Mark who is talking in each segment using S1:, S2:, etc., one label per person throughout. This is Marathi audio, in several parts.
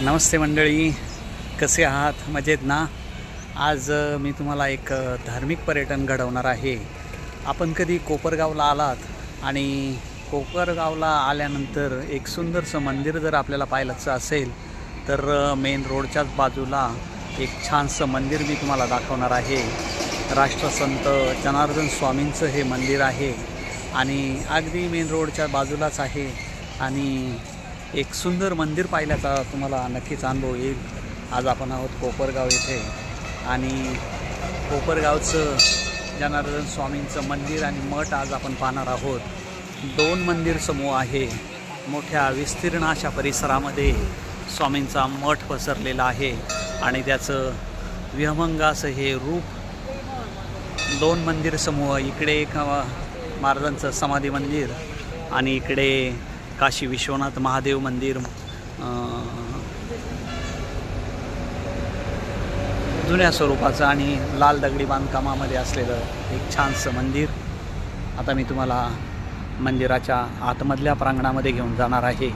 S1: नमस्ते मंडळी, कसे आहात? मजेत ना? आज मी तुम्हाला एक धार्मिक पर्यटन घडवणार आहे. आपण कधी कोपरगावला आलात आणि कोपरगावला आल्यानंतर एक सुंदरसं मंदिर जर आपल्याला पाहायचं असेल तर मेन रोडच्याच बाजूला एक छानसं मंदिर मी तुम्हाला दाखवणार आहे. राष्ट्रसंत जनार्दन स्वामींचं हे मंदिर आहे आणि अगदी मेन रोडच्या बाजूलाच आहे आणि एक सुंदर मंदिर पाहिल्याचा तुम्हाला नक्कीच अनुभव येईल. आज आपण आहोत कोपरगाव येथे आणि कोपरगावचं जनार्दन स्वामींचं मंदिर आणि मठ आज आपण पाहणार आहोत. 2 मंदिर समूह आहे. मोठ्या विस्तीर्ण अशा परिसरामध्ये स्वामींचा मठ पसरलेला आहे आणि त्याचं विहंगम असं हे रूप. 2 मंदिर समूह, इकडे एक महाराजांचं समाधी मंदिर आणि इकडे काशी विश्वनाथ महादेव मंदिर, जुन्या स्वरूपाचं आणि लाल दगडी बांधकामामध्ये असलेलं एक छानसं मंदिर. आता मी तुम्हाला मंदिराच्या आतमधल्या प्रांगणामध्ये घेऊन जाणार आहे.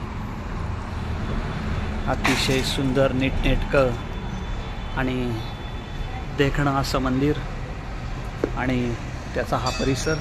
S1: अतिशय सुंदर, नीटनेटकं आणि देखणं असं मंदिर आणि त्याचा हा परिसर.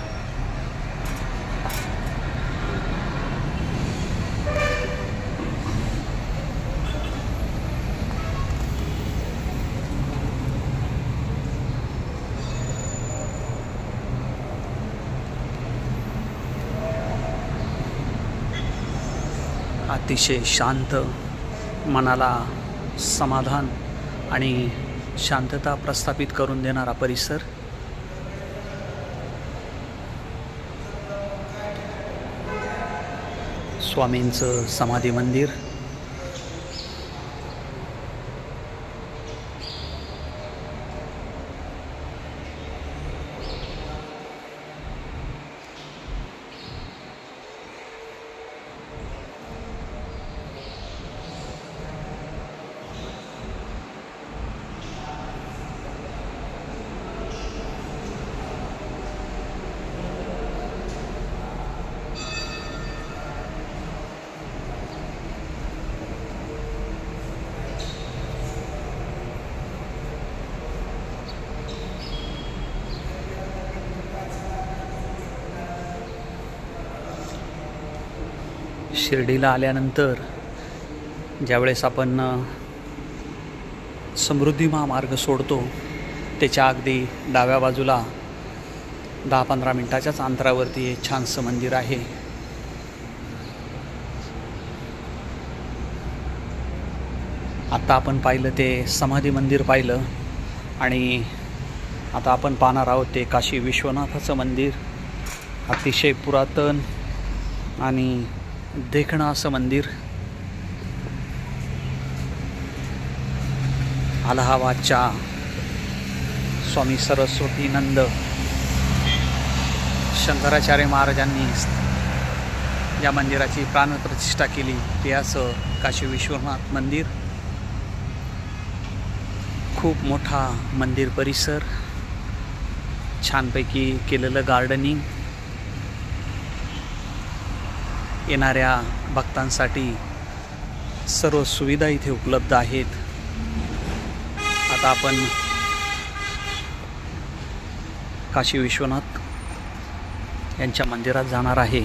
S1: अतिशय शांत, मनाला समाधान आणि शांतता प्रस्थापित करून देणारा परिसर. स्वामींचं समाधी मंदिर. शिर्डीला आल्यानंतर ज्यावेळेस आपण समृद्धी महामार्ग सोडतो त्याच्या अगदी डाव्या बाजूला 10-15 मिनिटाच्याच अंतरावरती हे छानसं मंदिर आहे. आत्ता आपण पाहिलं ते समाधी मंदिर पाहिलं आणि आता आपण पाहणार आहोत ते काशी विश्वनाथाचं मंदिर. अतिशय पुरातन आणि देखणं असं मंदिर. अलाहाबादच्या स्वामी सरस्वतीनंद शंकराचार्य महाराजांनी या मंदिराची प्राणप्रतिष्ठा केली ते असं काशी विश्वनाथ मंदिर. खूप मोठा मंदिर परिसर, छानपैकी केलेलं गार्डनिंग. येणाऱ्या भक्तांसाठी सर्व सुविधा इथे उपलब्ध आहेत. आता आपण काशी विश्वनाथ यांच्या मंदिरात जाणार आहे.